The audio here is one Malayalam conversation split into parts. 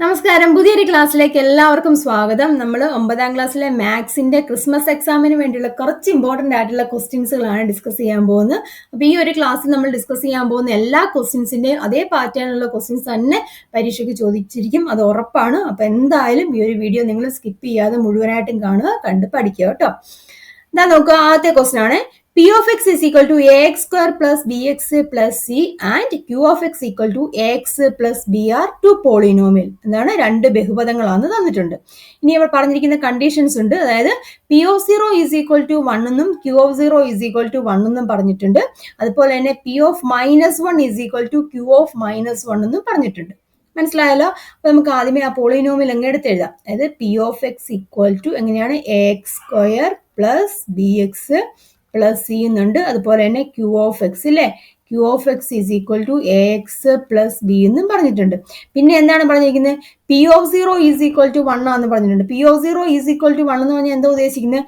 നമസ്കാരം. പുതിയൊരു ക്ലാസ്സിലേക്ക് എല്ലാവർക്കും സ്വാഗതം. നമ്മൾ 9ാം ക്ലാസ്സിലെ മാത്സിന്റെ ക്രിസ്മസ് എക്സാമിന് വേണ്ടിയുള്ള കുറച്ച് ഇമ്പോർട്ടന്റ് ആയിട്ടുള്ള ക്വസ്റ്റ്യൻസുകളാണ് ഡിസ്കസ് ചെയ്യാൻ പോകുന്നത്. അപ്പോൾ ഈ ഒരു ക്ലാസ്സിൽ നമ്മൾ ഡിസ്കസ് ചെയ്യാൻ പോകുന്ന എല്ലാ ക്വസ്റ്റ്യൻസിന്റെയും അതേ പാറ്റേണിലുള്ള ക്വസ്റ്റ്യൻസ് തന്നെ പരീക്ഷയ്ക്ക് ചോദിച്ചിരിക്കും, അത് ഉറപ്പാണ്. അപ്പോൾ എന്തായാലും ഈ ഒരു വീഡിയോ നിങ്ങൾ സ്കിപ്പ് ചെയ്യാതെ മുഴുവനായിട്ടും കാണുക, കണ്ട് പഠിക്കുക കേട്ടോ. എന്താ നോക്കുക, ആദ്യത്തെ ക്വസ്റ്റ്യൻ ആണ് P of x is equal to ax square plus bx plus c and q of x equal to ax plus b are two polynomial. എന്താണ്, രണ്ട് ബഹുപദങ്ങളാണ് തന്നിട്ടുണ്ട്. ഇനി ഇവിടെ പറഞ്ഞിരിക്കുന്ന കണ്ടീഷൻസ് ഉണ്ട്. അതായത് p of 0 is equal to 1 എന്നും q of 0 is equal to 1 എന്നും പറഞ്ഞിട്ടുണ്ട്. അതുപോലെ തന്നെ p of -1 is equal to q of -1 എന്നും പറഞ്ഞിട്ടുണ്ട്. മനസ്സിലായല്ലോ? അപ്പൊ നമുക്ക് ആദ്യമേ ആ പോളിനോമിയൽ അങ്ങ് എടുത്തെഴുതാം. അതായത് p of x equal to എങ്ങനെയാണ്, ax square plus bx plus C എന്നുണ്ട്. അതുപോലെ തന്നെ ക്യൂ ഓഫ് എക്സ് ഇല്ലേ, Q of X is equal to A X plus B എന്നും പറഞ്ഞിട്ടുണ്ട്. പിന്നെ എന്താണ് പറഞ്ഞിരിക്കുന്നത്, P of 0 is equal to 1 ആണെന്ന് പറഞ്ഞിട്ടുണ്ട്. P of 0 is equal to 1 എന്ന് പറഞ്ഞാൽ എന്താ ഉദ്ദേശിക്കുന്നത്,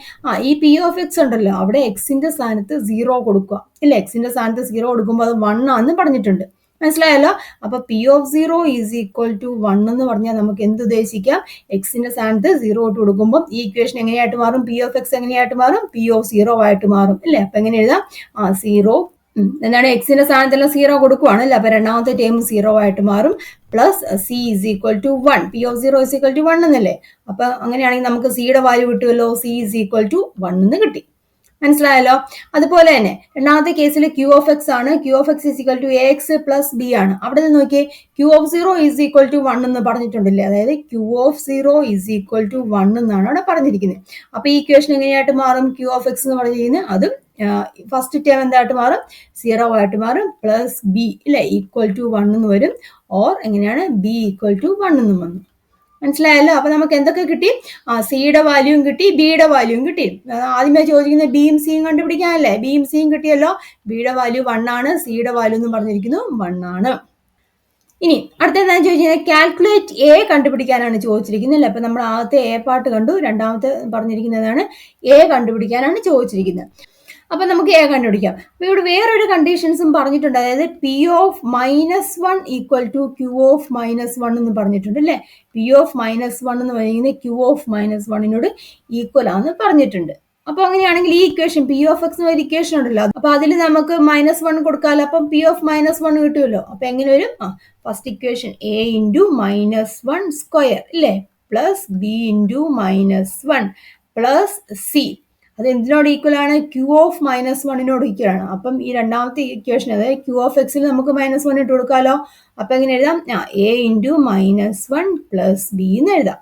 ഈ പി ഓഫ് എക്സ് ഉണ്ടല്ലോ, അവിടെ എക്സിന്റെ സ്ഥാനത്ത് 0 കൊടുക്കുക ഇല്ലേ, എക്സിന്റെ സ്ഥാനത്ത് 0 കൊടുക്കുമ്പോൾ അത് 1 ആണെന്ന് പറഞ്ഞിട്ടുണ്ട്. മനസ്സിലായല്ലോ? അപ്പൊ P of 0 is equal to 1 എന്ന് പറഞ്ഞാൽ നമുക്ക് എന്ത് ഉദ്ദേശിക്കാം, എക്സിന്റെ സ്ഥാനത്ത് 0 ഇട്ട് കൊടുക്കുമ്പോൾ ഈ ഇക്വേഷൻ എങ്ങനെയായിട്ട് മാറും, പി ഓഫ് എക്സ് എങ്ങനെയായിട്ട് മാറും, പി ഓഫ് 0 ആയിട്ട് മാറും ഇല്ലേ. അപ്പൊ എങ്ങനെ എഴുതാം, 0 എന്താണ്, എക്സിന്റെ സ്ഥാനത്തെല്ലാം 0 കൊടുക്കുവാണ് അല്ലേ, അപ്പൊ രണ്ടാമത്തെ ടേം 0 ആയിട്ട് മാറും. Plus C is equal to 1, P of 0 is equal to 1 എന്നല്ലേ. അപ്പൊ അങ്ങനെയാണെങ്കിൽ നമുക്ക് സിയുടെ വാല്യൂ കിട്ടുമല്ലോ, സി ഈസ് ഈക്വൽ ടു 1 എന്ന് കിട്ടി. മനസ്സിലായല്ലോ? അതുപോലെ തന്നെ രണ്ടാമത്തെ കേസിൽ ക്യൂ ഓഫ് എക്സ് ആണ്. Q of X is equal to A X plus B ആണ്. അവിടെ നിന്ന് നോക്കിയേ, Q of 0 is equal to 1 എന്ന് പറഞ്ഞിട്ടുണ്ടല്ലേ. അതായത് Q of 0 is equal to 1 എന്നാണ് അവിടെ പറഞ്ഞിരിക്കുന്നത്. അപ്പൊ ഈ ഇക്വേഷൻ എങ്ങനെയായിട്ട് മാറും, ക്യൂ ഓഫ് എക്സ് എന്ന് പറഞ്ഞിരിക്കുന്നത് അതും ഫസ്റ്റ് ടേം എന്തായിട്ട് മാറും, 0 ആയിട്ട് മാറും. പ്ലസ് ബി ഇല്ലേ, ഈക്വൽ ടു 1 എന്ന് വരും. ഓർ എങ്ങനെയാണ്, ബി ഈക്വൽ ടു 1 എന്നും വന്നു. മനസ്സിലായല്ലോ? അപ്പൊ നമുക്ക് എന്തൊക്കെ കിട്ടി, സിയുടെ വാല്യൂവും കിട്ടി, ബിയുടെ വാല്യൂവും കിട്ടി. ആദ്യമേ ചോദിക്കുന്നത് ബിയും സിയും കണ്ടുപിടിക്കാനല്ലേ, ബിയും സിയും കിട്ടിയല്ലോ. ബിയുടെ വാല്യൂ 1 ആണ്, സിയുടെ വാല്യൂ എന്ന് പറഞ്ഞിരിക്കുന്നു 1 ആണ്. ഇനി അടുത്തതെന്താണെന്ന് ചോദിച്ചാൽ കാൽക്കുലേറ്റ് എ കണ്ടുപിടിക്കാനാണ് ചോദിച്ചിരിക്കുന്നത് അല്ലേ. അപ്പൊ നമ്മൾ ആദ്യത്തെ എ പാർട്ട് കണ്ടു, രണ്ടാമത്തെ പറഞ്ഞിരിക്കുന്നതാണ് എ കണ്ടുപിടിക്കാനാണ് ചോദിച്ചിരിക്കുന്നത്. അപ്പൊ നമുക്ക് എ കണ്ടുപിടിക്കാം. അപ്പൊ ഇവിടെ വേറൊരു കണ്ടീഷൻസും പറഞ്ഞിട്ടുണ്ട്. അതായത് P of -1 equal to Q of -1 എന്ന് പറഞ്ഞിട്ടുണ്ട് അല്ലെ. പി ഓഫ് -1 എന്ന് പറയുന്നത് ക്യൂ ഓഫ് -1 ഈക്വൽ ആണെന്ന് പറഞ്ഞിട്ടുണ്ട്. അപ്പൊ അങ്ങനെയാണെങ്കിൽ ഈ ഇക്വേഷൻ പി ഓഫ് എക്സ് ഒരു ഇക്വേഷൻ ഉണ്ടല്ലോ, അപ്പൊ അതിൽ നമുക്ക് -1 കൊടുക്കാമല്ലോ. അപ്പം പി ഓഫ് -1 കിട്ടുമല്ലോ. അപ്പൊ എങ്ങനെ വരും, first equation a into -1 square ഇല്ലേ, plus b into -1 plus c, അത് എന്തിനോട് ഈക്വൽ ആണ്, ക്യൂ ഓഫ് -1 ഈക്വൽ ആണ്. അപ്പം ഈ രണ്ടാമത്തെ ഇക്വേഷൻ, അതായത് ക്യൂ ഓഫ് എക്സിൽ നമുക്ക് -1 ഇട്ട് കൊടുക്കാമല്ലോ. അപ്പൊ എങ്ങനെ എഴുതാം, എ ഇൻറ്റു -1 പ്ലസ് ബി എന്ന് എഴുതാം.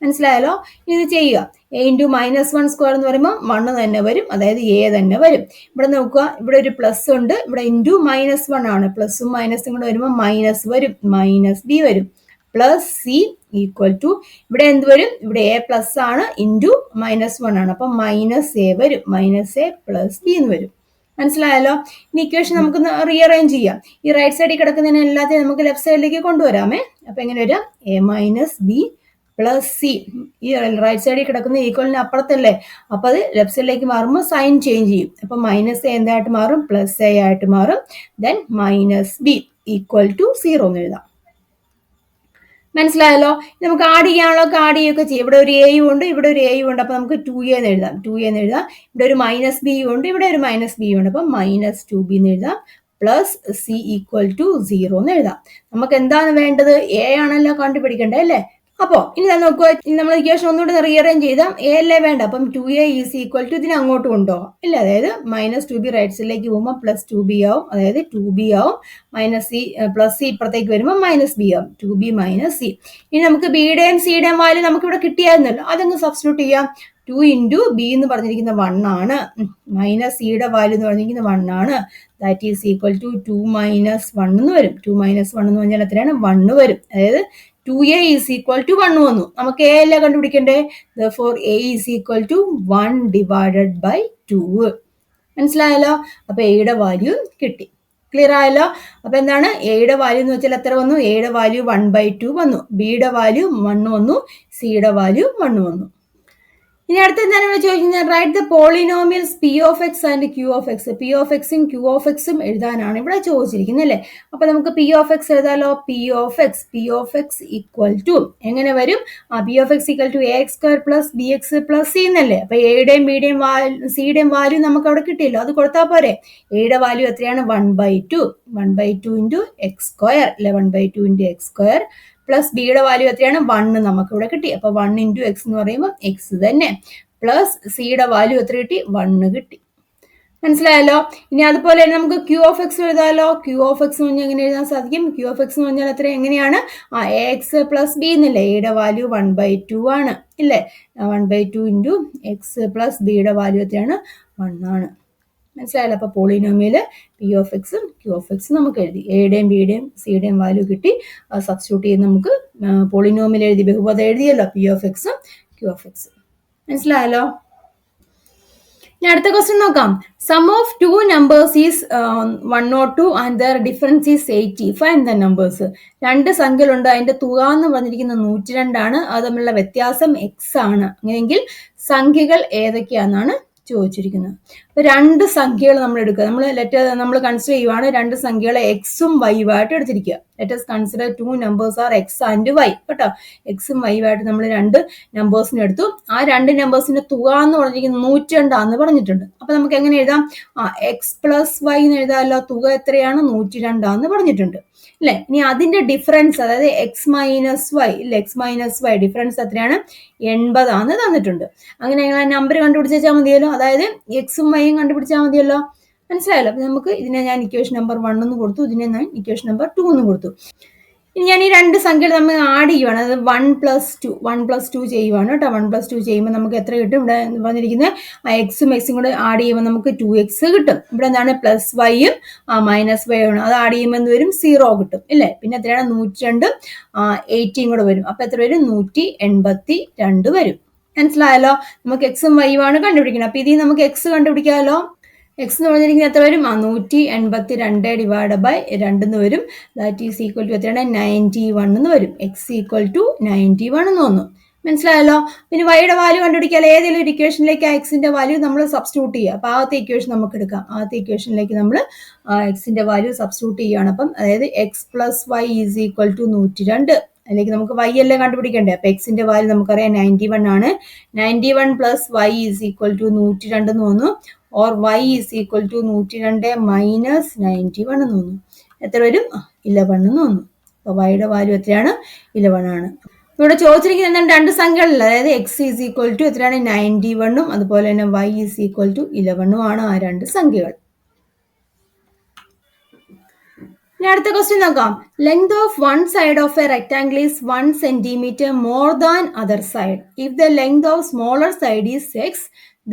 മനസ്സിലായല്ലോ? ഇത് ചെയ്യുക. എ ഇൻറ്റു -1 സ്ക്വയർ എന്ന് പറയുമ്പോൾ 1 തന്നെ വരും, അതായത് എ തന്നെ വരും. ഇവിടെ നോക്കുക, ഇവിടെ ഒരു പ്ലസ് ഉണ്ട്, ഇവിടെ ഇൻറ്റു -1 ആണ്, പ്ലസും മൈനസും കൂടെ വരുമ്പോൾ മൈനസ് വരും, മൈനസ് ബി വരും. പ്ലസ് സി ഈക്വൽ ടു, ഇവിടെ എന്ത് വരും, ഇവിടെ എ പ്ലസ് ആണ്, ഇൻറ്റു -1 ആണ്, അപ്പൊ മൈനസ് എ വരും, മൈനസ് എ പ്ലസ് ബി എന്ന് വരും. മനസ്സിലായല്ലോ? ഇനി ഇക്വേഷൻ നമുക്ക് റീഅറേഞ്ച് ചെയ്യാം. ഈ റൈറ്റ് സൈഡിൽ കിടക്കുന്നതിന് എല്ലാத்தைയും നമുക്ക് ലെഫ്റ്റ് സൈഡിലേക്ക് കൊണ്ടുവരാമേ. അപ്പൊ എങ്ങനെ വരാം, A minus B plus C, ഈ റൈറ്റ് സൈഡിൽ കിടക്കുന്ന ഈക്വലിന് അപ്പുറത്തല്ലേ, അപ്പൊ അത് ലെഫ്റ്റ് സൈഡിലേക്ക് മാറുമ്പോൾ സൈൻ ചേഞ്ച് ചെയ്യും. അപ്പൊ മൈനസ് എ എന്തായിട്ട് മാറും, പ്ലസ് എ ആയിട്ട് മാറും. Then minus B equal to 0 എന്ന് എഴുതാം. മനസ്സിലായല്ലോ? നമുക്ക് ആഡ് ചെയ്യാനുള്ളതൊക്കെ ആഡ് ചെയ്യുകയൊക്കെ ചെയ്യും. ഇവിടെ ഒരു എയും ഉണ്ട്, ഇവിടെ ഒരു എയും ഉണ്ട്, അപ്പൊ നമുക്ക് 2a എന്ന് എഴുതാം, 2a എന്ന് എഴുതാം. ഇവിടെ ഒരു മൈനസ് ബി ഉണ്ട്, ഇവിടെ ഒരു മൈനസ് ബി ഉണ്ട്, അപ്പൊ -2b എന്ന് എഴുതാം. പ്ലസ് സി ഈക്വൽ ടു 0 എന്ന് എഴുതാം. നമുക്ക് എന്താണ് വേണ്ടത്, എ ആണല്ലോ കണ്ടുപിടിക്കണ്ടേ അല്ലേ. അപ്പോ ഇനി നോക്കുക, നമ്മൾ ഇക്വേഷൻ ഒന്നുകൂടെ റീഅറേഞ്ച് ചെയ്താൽ എ അല്ലേ വേണ്ട, അപ്പം 2a ഈസ് ഈക്വൽ ടു ഇതിനെ അങ്ങോട്ട് കൊണ്ടുപോകാം ഇല്ല, അതായത് -2b റൈറ്റ് സൈഡിലേക്ക് പോകുമ്പോൾ +2b ആവും, അതായത് 2b ആവും. മൈനസ് സി പ്ലസ് സി ഇപ്പുറത്തേക്ക് വരുമ്പോൾ -b ആവും, 2b - c. ഇനി നമുക്ക് ബിയുടെയും സിയുടെയും വാല്യൂ നമുക്ക് ഇവിടെ കിട്ടിയായിരുന്നല്ലോ, അതങ്ങ് സബ്സ്റ്റിറ്റ്യൂട്ട് ചെയ്യാം. 2 ഇൻറ്റു ബി എന്ന് പറഞ്ഞിരിക്കുന്ന 1 ആണ്, മൈനസ് സിയുടെ വാല്യൂ എന്ന് പറഞ്ഞിരിക്കുന്ന 1 ആണ്. ദാറ്റ് ഈസ് ഈക്വൽ ടു 2 - 1 എന്ന് വരും. 2 - 1 എന്ന് പറഞ്ഞാൽ എത്രയാണ്, 1 വരും. അതായത് 2a ഈസ് ഈക്വൽ ടു 1 വന്നു. നമുക്ക് എ അല്ലേ കണ്ടുപിടിക്കണ്ടേ, therefore a is equal to 1 divided by 2. മനസ്സിലായല്ലോ? അപ്പൊ എയുടെ വാല്യൂ കിട്ടി. ക്ലിയർ ആയല്ലോ? അപ്പൊ എന്താണ് എയുടെ വാല്യൂ എന്ന് വെച്ചാൽ എത്ര വന്നു, എയുടെ വാല്യൂ 1/2 വന്നു, ബിയുടെ വാല്യൂ 1 വന്നു, സിയുടെ വാല്യൂ 1 വന്നു. ഇനി അടുത്ത എന്താണ് ഇവിടെ ചോദിക്കുന്നത്, write the polynomials p of x and q of x. P of എക്സും ക്യൂ ഓഫ് എക്സും എഴുതാനാണ് ഇവിടെ ചോദിച്ചിരിക്കുന്നത് അല്ലേ. അപ്പൊ നമുക്ക് പി ഓഫ് എക്സ് എഴുതാലോ. P of x equal to എങ്ങനെ വരും, p of x equal to A x square plus b x plus c എന്നല്ലേ. അപ്പൊ എയുടെയും ബിയുടെയും സിയുടെയും വാല്യൂ നമുക്ക് അവിടെ കിട്ടിയല്ലോ, അത് കൊടുത്താൽ പോരെ. എയുടെ വാല്യൂ എത്രയാണ്, 1/2 ഇൻറ്റു എക്സ് സ്ക്വയർ അല്ലെ, 1/2 ഇൻറ്റു എക്സ് സ്ക്വയർ പ്ലസ് ബിയുടെ വാല്യൂ എത്രയാണ്, 1 നമുക്ക് ഇവിടെ കിട്ടി. അപ്പൊ 1 ഇൻറ്റു എക്സ് എന്ന് പറയുമ്പോൾ എക്സ് തന്നെ, പ്ലസ് സിയുടെ വാല്യൂ എത്ര കിട്ടി, 1 കിട്ടി. മനസ്സിലായല്ലോ. ഇനി അതുപോലെ തന്നെ നമുക്ക് ക്യൂ ഓഫ് എക്സ് എഴുതാമല്ലോ. ക്യൂ ഓഫ് എക്സ് എന്ന് പറഞ്ഞാൽ എങ്ങനെ എഴുതാൻ സാധിക്കും, ക്യൂ ഓഫ് എക്സ് എന്ന് പറഞ്ഞാൽ എത്ര, എങ്ങനെയാണ്, എ എക്സ് പ്ലസ് ബി എന്നല്ലേ. എയുടെ വാല്യൂ 1/2 ആണ് ഇല്ലേ, 1/2 ഇൻറ്റു എക്സ് പ്ലസ് ബിയുടെ വാല്യൂ എത്രയാണ്, 1 ആണ്. മനസ്സിലായല്ലോ. അപ്പൊ പോളിനോമിയല് പി ഓഫ് എക്സും ക്യൂ ഓഫ് എക്സും നമുക്ക് എഴുതി. എയുടെയും ബിയുടെയും സിയുടെയും വാല്യൂ കിട്ടി, സബ്സ്റ്റിറ്റ്യൂട്ട് ചെയ്ത് നമുക്ക് പോളിനോമിയൽ എഴുതി, ബഹുപദം എഴുതിയല്ലോ, പി ഓഫ് എക്സും ക്യൂ ഓഫ് എക്സും. മനസ്സിലായല്ലോ. ഇനി അടുത്ത ക്വസ്റ്റ്യൻ നോക്കാം. Sum of two numbers is 102 and their difference is 80. Find the numbers. രണ്ട് സംഖ്യകളുണ്ട്, അതിന്റെ തുക എന്ന് പറഞ്ഞിരിക്കുന്നത് 102 ആണ്, അത് തമ്മിലുള്ള വ്യത്യാസം എക്സ് ആണ്. അങ്ങനെയെങ്കിൽ സംഖ്യകൾ ഏതൊക്കെയാണെന്നാണ് ചോദിച്ചിരിക്കുന്നത്. അപ്പൊ രണ്ട് സംഖ്യകൾ നമ്മൾ എടുക്കുക. നമ്മൾ കൺസിഡർ ചെയ്യുവാണ് രണ്ട് സംഖ്യകളെ എക്സും വൈയും ആയിട്ട് എടുത്തിരിക്കുക. Let us consider two numbers are x and y കേട്ടോ. എക്സും വൈയും ആയിട്ട് നമ്മൾ രണ്ട് നമ്പേഴ്സിനെ എടുത്തു. ആ രണ്ട് നമ്പേഴ്സിന്റെ തുക എന്ന് പറഞ്ഞിരിക്കുന്നത് 102 പറഞ്ഞിട്ടുണ്ട്. അപ്പൊ നമുക്ക് എങ്ങനെ എഴുതാം, എക്സ് പ്ലസ് വൈ എന്ന് എഴുതാമല്ലോ. തുക എത്രയാണ്, 102 പറഞ്ഞിട്ടുണ്ട് അല്ലെ. ഇനി അതിന്റെ ഡിഫറൻസ്, അതായത് എക്സ് മൈനസ് വൈ ഇല്ലേ, എക്സ് മൈനസ് വൈ ഡിഫറൻസ് എത്രയാണ്, 80 തന്നിട്ടുണ്ട്. അങ്ങനെ നമ്പർ കണ്ടുപിടിച്ചാൽ മതിയല്ലോ, അതായത് എക്സും വൈയും കണ്ടുപിടിച്ചാൽ മതിയല്ലോ. മനസ്സിലായല്ലോ. അപ്പൊ നമുക്ക് ഇതിനെ ഞാൻ ഇക്വേഷൻ നമ്പർ 1 എന്ന് കൊടുത്തു, ഇതിനെ ഞാൻ ഇക്വേഷൻ നമ്പർ 2 എന്ന് കൊടുത്തു. ഇനി ഞാൻ ഈ രണ്ട് സംഖ്യകൾ നമ്മൾ ആഡ് ചെയ്യുവാണ്, അത് 1+2 ചെയ്യുവാണ് കേട്ടോ. 1+2 ചെയ്യുമ്പോൾ നമുക്ക് എത്ര കിട്ടും, ഇവിടെ വന്നിരിക്കുന്നത് എക്സും എക്സും കൂടെ ആഡ് ചെയ്യുമ്പോൾ നമുക്ക് 2x കിട്ടും. ഇവിടെ എന്താണ്, പ്ലസ് വൈയും മൈനസ് വൈ ആണ്, അത് ആഡ് ചെയ്യുമ്പോൾ എന്ത് വരും, 0 കിട്ടും ഇല്ലേ. പിന്നെ എത്രയാണ്, 102 80 കൂടെ വരും. അപ്പൊ എത്ര വരും, 182 വരും. മനസ്സിലായല്ലോ. നമുക്ക് എക്സും വൈയും ആണ് കണ്ടുപിടിക്കണം. അപ്പൊ ഇതിൽ നമുക്ക് എക്സ് കണ്ടുപിടിക്കാമല്ലോ. എക്സ് എന്ന് പറഞ്ഞിരിക്കുന്നത് എത്ര വരും, 182 ഡിവൈഡ് ബൈ 2 എന്ന് വരും. ദാറ്റ് ഈസ് ഈക്വൽ ടു എത്രയാണ്, 91 എന്ന് വരും. എക്സ് ഈക്വൽ ടു 91 എന്ന് തോന്നുന്നു. മനസ്സിലായല്ലോ. പിന്നെ വൈയുടെ വാല്യൂ കണ്ടുപിടിക്കാൻ ഏതെങ്കിലും ഒരു ഇക്വേഷനിലേക്ക് എക്സിന്റെ വാല്യൂ നമ്മൾ സബ്സ്റ്റിറ്റ്യൂട്ട് ചെയ്യുക. അപ്പൊ ആദ്യത്തെ ഇക്വേഷൻ നമുക്ക് എടുക്കാം. ആദ്യത്തെ ഇക്വേഷനിലേക്ക് നമ്മൾ എക്സിന്റെ വാല്യൂ സബ്സ്റ്റിറ്റ്യൂട്ട് ചെയ്യുകയാണ്. അപ്പം അതായത് X plus Y is equal to 102, അല്ലെങ്കിൽ നമുക്ക് വൈ അല്ലേ കണ്ടുപിടിക്കണ്ടേ. അപ്പൊ എക്സിന്റെ വാല്യൂ നമുക്കറിയാം 91 ആണ്. 91 plus Y is equal to 102 എന്ന് തോന്നുന്നു. Or y is equal to 102 minus 91 എന്ന് തോന്നുന്നു. എത്ര വരും, 11 എന്ന് തോന്നുന്നു. അപ്പൊ വൈയുടെ വാല്യൂ എത്രയാണ്, 11 ആണ്. ഇവിടെ ചോദിച്ചിരിക്കുന്നത് എന്താണ്, രണ്ട് സംഖ്യകളല്ല, അതായത് എക്സ് ഈസ് ഈക്വൽ ടു എത്രയാണ്, 91 അതുപോലെ തന്നെ y ഈസ് ഈക്വൽ ടു 11 ആണ് ആ രണ്ട് സംഖ്യകൾ. ഇനി അടുത്ത ക്വസ്റ്റ്യൻ നോക്കാം. Length of one side of A rectangle is 1 centimeter more than other side. If the length of smaller side is 6,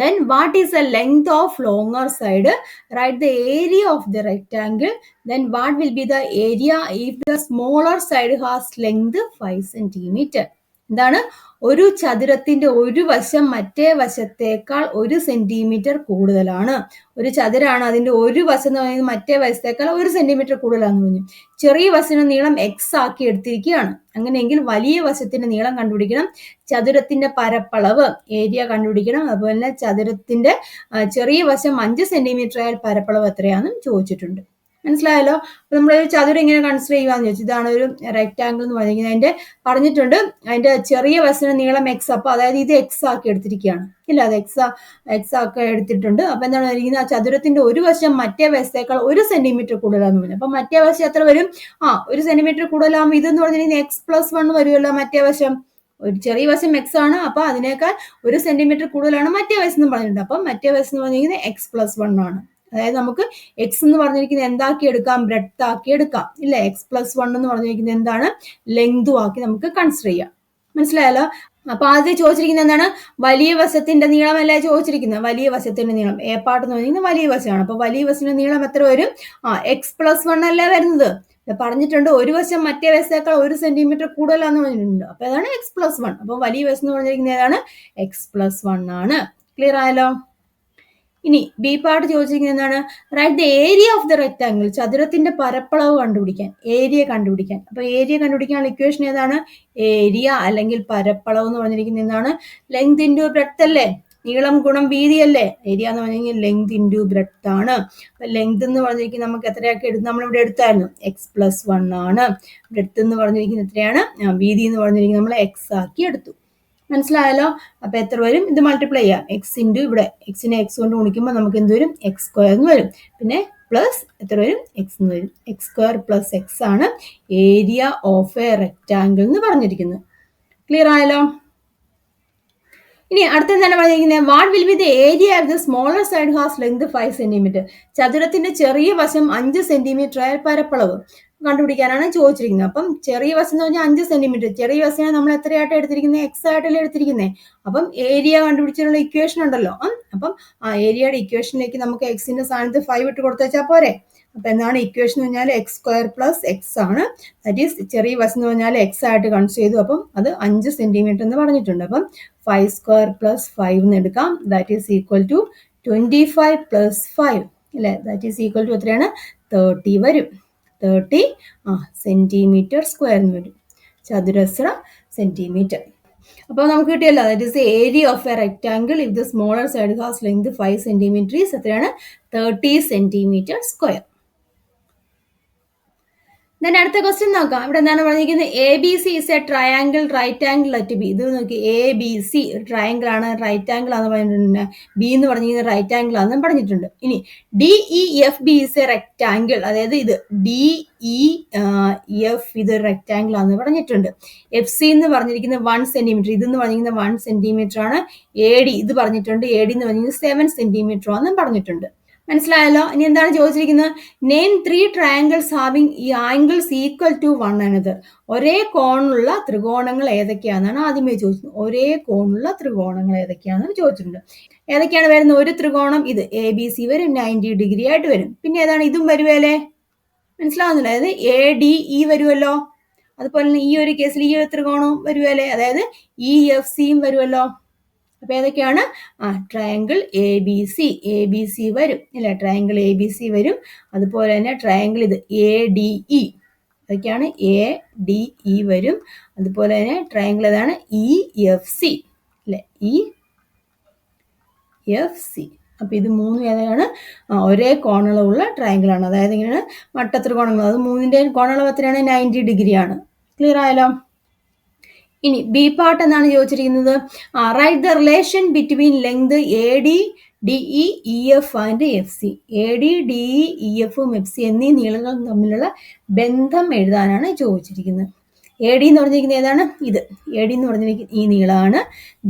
then what is the length of longer side? Write the area of the rectangle. Then what will be the area if the smaller side has length 5 centimeter? എന്താണ്, ഒരു ചതുരത്തിന്റെ ഒരു വശം മറ്റേ വശത്തേക്കാൾ 1 സെന്റിമീറ്റർ കൂടുതലാണ്. ഒരു ചതുരാണ്, അതിന്റെ ഒരു വശം എന്ന് പറയുന്നത് മറ്റേ വശത്തേക്കാൾ 1 സെന്റിമീറ്റർ കൂടുതലാണെന്ന് പറഞ്ഞു. ചെറിയ വശത്തിന്റെ നീളം എക്സ് ആക്കി എടുത്തിരിക്കുകയാണ്. അങ്ങനെയെങ്കിൽ വലിയ വശത്തിന്റെ നീളം കണ്ടുപിടിക്കണം. ചതുരത്തിന്റെ പരപ്പളവ് ഏരിയ കണ്ടുപിടിക്കണം. അതുപോലെ തന്നെ ചതുരത്തിന്റെ ചെറിയ വശം 5 സെന്റിമീറ്റർ ആയാൽ പരപ്പളവ് എത്രയാണെന്നും ചോദിച്ചിട്ടുണ്ട്. മനസ്സിലായല്ലോ. അപ്പൊ നമ്മൾ ചതുരം ഇങ്ങനെ കൺസിഡർ ചെയ്യുവാന്ന് ചോദിച്ചു. ഇതാണ് ഒരു റെക്ടാംഗിൾ എന്ന് പറഞ്ഞിരിക്കുന്നത്. അതിന്റെ പറഞ്ഞിട്ടുണ്ട് അതിന്റെ ചെറിയ വശത്തിന്റെ നീളം എക്സ്. അപ്പൊ അതായത് ഇത് എക്സ് ആക്കി എടുത്തിരിക്കുകയാണ് ഇല്ല, അത് എക്സ് ആക്കി എടുത്തിട്ടുണ്ട്. അപ്പൊ എന്താണ് പറഞ്ഞിരിക്കുന്നത്, ആ ചതുരത്തിന്റെ ഒരു വശം മറ്റേ വശത്തേക്കാൾ 1 സെന്റിമീറ്റർ കൂടുതലാന്ന് പറഞ്ഞു. അപ്പൊ മറ്റേ വശം എത്ര വരും, 1 സെന്റിമീറ്റർ കൂടുതലാകുമ്പോൾ ഇതെന്ന് പറഞ്ഞിരിക്കുന്നത് x+1 വരുമല്ലോ. മറ്റേ വശം, ഒരു ചെറിയ വശം എക്സ് ആണ്, അപ്പൊ അതിനേക്കാൾ 1 സെന്റിമീറ്റർ കൂടുതലാണ് മറ്റേ വശം എന്ന് പറഞ്ഞിട്ടുണ്ട്. അപ്പൊ മറ്റേ വശം എന്ന് പറഞ്ഞിരിക്കുന്നത് x+1 ആണ്. അതായത് നമുക്ക് എക്സ് എന്ന് പറഞ്ഞിരിക്കുന്നത് എന്താക്കി എടുക്കാം, ബ്രെഡ്ത്ത് ആക്കി എടുക്കാം ഇല്ല. x+1 എന്ന് പറഞ്ഞിരിക്കുന്നത് എന്താണ്, ലെങ്തും ആക്കി നമുക്ക് കൺസിഡർ ചെയ്യാം. മനസ്സിലായല്ലോ. അപ്പൊ ആദ്യം ചോദിച്ചിരിക്കുന്നത് എന്താണ്, വലിയ വശത്തിന്റെ നീളമല്ലേ ചോദിച്ചിരിക്കുന്നത്. വലിയ വശത്തിന്റെ നീളം എ പാർട്ട് എന്ന് പറഞ്ഞിരിക്കുന്നത് വലിയ വശമാണ്. അപ്പൊ വലിയ വശത്തിന്റെ നീളം എത്ര വരും, x+1 അല്ലേ വരുന്നത്. പറഞ്ഞിട്ടുണ്ട് ഒരു വശം മറ്റേ വശത്തേക്കാൾ 1 സെന്റിമീറ്റർ കൂടുതലാന്ന് പറഞ്ഞിട്ടുണ്ട്. അപ്പൊ അതാണ് x+1. അപ്പൊ വലിയ വശം എന്ന് പറഞ്ഞിരിക്കുന്നത് ഏതാണ്, x+1 ആണ്. ക്ലിയർ ആയല്ലോ. ഇനി ബി പാർട്ട് ചോദിച്ചിരിക്കുന്നത് എന്താണ്? Write the area of the rectangle, ചതുരത്തിന്റെ പരപ്പളവ് കണ്ടുപിടിക്കാൻ, ഏരിയ കണ്ടുപിടിക്കാൻ. അപ്പൊ ഏരിയ കണ്ടുപിടിക്കാനുള്ള ഇക്വേഷൻ ഏതാണ്? ഏരിയ അല്ലെങ്കിൽ പരപ്പളവ് എന്ന് പറഞ്ഞിരിക്കുന്നത് എന്താണ്? ലെങ്ത് ഇൻറ്റു ബ്രെഡ്ത്ത് അല്ലേ? നീളം ഗുണം വീതി അല്ലേ? ഏരിയ എന്ന് പറഞ്ഞു കഴിഞ്ഞാൽ ലെങ്ത് ഇൻറ്റു ബ്രെഡ്ത്ത് ആണ്. അപ്പൊ ലെങ്ത് എന്ന് പറഞ്ഞിരിക്കുന്നത് നമുക്ക് എത്രയൊക്കെ എടുത്ത് നമ്മളിവിടെ എടുത്തായിരുന്നു? x+1 ആണ്. ബ്രെഡ്ത്ത് എന്ന് പറഞ്ഞിരിക്കുന്നത് എത്രയാണ്? വീതി എന്ന് പറഞ്ഞിരിക്കുന്നത് നമ്മൾ x ആക്കി എടുത്തു. മനസ്സിലായല്ലോ? അപ്പൊ എത്ര വരും? ഇത് മൾട്ടിപ്ലൈ ചെയ്യാം. എക്സ് ഇൻറ്റു ഇവിടെ എക്സിനെ എക്സ് കൊണ്ട് ഗുണിക്കുമ്പോൾ നമുക്ക് എന്ത് വരും? x² എന്ന് വരും. പിന്നെ പ്ലസ് എത്ര വരും? എക്സ് എന്ന് വരും. x² + x ആണ് ഏരിയ ഓഫ് എ റെക്ടാങ്കിൾ എന്ന് പറഞ്ഞിരിക്കുന്നത്. ക്ലിയർ ആയല്ലോ? ഇനി അടുത്ത എന്താണ് പറഞ്ഞിരിക്കുന്നത്? What will be the area of the smaller side has length 5 centimetre. ചതുരത്തിന്റെ ചെറിയ വശം 5 സെന്റിമീറ്റർ ആയ പരപ്പളവ് കണ്ടുപിടിക്കാനാണ് ചോദിച്ചിരിക്കുന്നത്. അപ്പം ചെറിയ വശം എന്ന് പറഞ്ഞാൽ 5 സെന്റിമീറ്റർ. ചെറിയ വശം നമ്മൾ എത്രയായിട്ട് എടുത്തിരിക്കുന്നത്? എക്സ് ആയിട്ടല്ലേ എടുത്തിരിക്കുന്നത്. അപ്പം ഏരിയ കണ്ടുപിടിച്ചിട്ടുള്ള ഇക്വേഷൻ ഉണ്ടല്ലോ. അപ്പം ആ ഏരിയയുടെ ഇക്വേഷനിലേക്ക് നമുക്ക് എക്സിന്റെ സ്ഥാനത്ത് 5 ഇട്ട് കൊടുത്തു വെച്ചാൽ പോരെ. അപ്പൊ എന്താണ് ഇക്വേഷൻ എന്ന് പറഞ്ഞാൽ x² + x ആണ്. ദാറ്റ് ഈസ് ചെറിയ വശം എന്ന് പറഞ്ഞാൽ എക്സ് ആയിട്ട് കൺസിഡർ ചെയ്തു. അപ്പം അത് 5 സെന്റിമീറ്റർ എന്ന് പറഞ്ഞിട്ടുണ്ട്. അപ്പം 5² + 5 എന്ന് എടുക്കാം. ദാറ്റ് ഈസ് ഈക്വൽ ടു 25 + 5 അല്ലേ? ദാറ്റ് ഈസ് ഈക്വൽ ടു എത്രയാണ്? 30 വരും. 30 സെന്റിമീറ്റർ സ്ക്വയർ എന്ന് വരും. ചതുരശ്ര സെന്റിമീറ്റർ. അപ്പോൾ നമുക്ക് കിട്ടിയല്ലോ. That is area of A rectangle if the smaller side has length 5 centimetre is എത്രയാണ്? 30 സെന്റിമീറ്റർ സ്ക്വയർ. then അടുത്ത ക്വസ്റ്റ്യൻ നോക്കാം. ഇവിടെ എന്താണ് പറഞ്ഞിരിക്കുന്നത്? ABC is a triangle right angle at B. ഇത് നോക്കി, ABC ട്രയാങ്കിൾ ആണ്, റൈറ്റ് ആംഗിൾ ആണെന്ന് പറഞ്ഞിട്ടുണ്ട്. ബി എന്ന് പറഞ്ഞിരിക്കുന്നത് റൈറ്റ് ആംഗിൾ ആണെന്ന് പറഞ്ഞിട്ടുണ്ട്. ഇനി DEFB is a rectangle, അതായത് ഇത് DEF ഇത് റെക്ടാംഗിൾ ആണെന്ന് പറഞ്ഞിട്ടുണ്ട്. FC എന്ന് പറഞ്ഞിരിക്കുന്നത് 1 സെന്റിമീറ്റർ, ഇതെന്ന് പറഞ്ഞിരിക്കുന്നത് 1 സെന്റിമീറ്റർ ആണ്. AD ഇത് പറഞ്ഞിട്ടുണ്ട്, AD എന്ന് പറഞ്ഞിരിക്കുന്നത് 7 സെന്റിമീറ്റർ ആണെന്ന് പറഞ്ഞിട്ടുണ്ട്. മനസ്സിലായല്ലോ? ഇനി എന്താണ് ചോദിച്ചിരിക്കുന്നത്? Name 3 triangles having angles equal to one another. ഒരേ കോണുള്ള ത്രികോണങ്ങൾ ഏതൊക്കെയാണെന്നാണ് ആദ്യമേ ചോദിച്ചത്. ഒരേ കോണുള്ള ത്രികോണങ്ങൾ ഏതൊക്കെയാണെന്ന് ചോദിച്ചിട്ടുണ്ട്. ഏതൊക്കെയാണ് വരുന്നത്? ഒരു ത്രികോണം ഇത് ABC വരും, 90 ഡിഗ്രി ആയിട്ട് വരും. പിന്നെ ഏതാണ്? ഇതും വരുവല്ലേ? മനസ്സിലാവുന്നില്ല? അതായത് ADE വരുമല്ലോ. അതുപോലെ തന്നെ ഈ ഒരു കേസിൽ ഈ ഒരു ത്രികോണവും വരുവല്ലേ? അതായത് EFCയും വരുമല്ലോ. അപ്പൊ ഏതൊക്കെയാണ്? ട്രയാങ്കിൾ ABC വരും അല്ലെ? ട്രയാങ്കിൾ ABC വരും. അതുപോലെ തന്നെ ട്രയാങ്കിൾ ഇത് ADE, അതൊക്കെയാണ് ADE വരും. അതുപോലെ തന്നെ ട്രയാങ്കിൾ ഏതാണ്? EFC അല്ലെ? EFC. അപ്പൊ ഇത് മൂന്നും ഏതാണ്? ഒരേ കോണളവുള്ള ട്രയാങ്കിൾ ആണ്. അതായത് ഇങ്ങനെയാണ് മട്ടത്രികോണങ്ങൾ. അത് മൂന്നിന്റെയും കോണളവ് എത്രയാണ്? 90 ഡിഗ്രിയാണ്. ക്ലിയർ ആയല്ലോ? ഇനി ബി പാർട്ട് എന്നാണ് ചോദിച്ചിരിക്കുന്നത്. Write the relation between length AD, DE, EF and FC. AD, DE, EF ഉം FC എന്നീ നീളങ്ങൾ തമ്മിലുള്ള ബന്ധം എഴുതാനാണ് ചോദിച്ചിരിക്കുന്നത്. AD എന്ന് പറഞ്ഞിരിക്കുന്നത് ഏതാണ്? ഇത് AD എന്ന് പറഞ്ഞിരിക്കുന്നത് ഈ നീളമാണ്.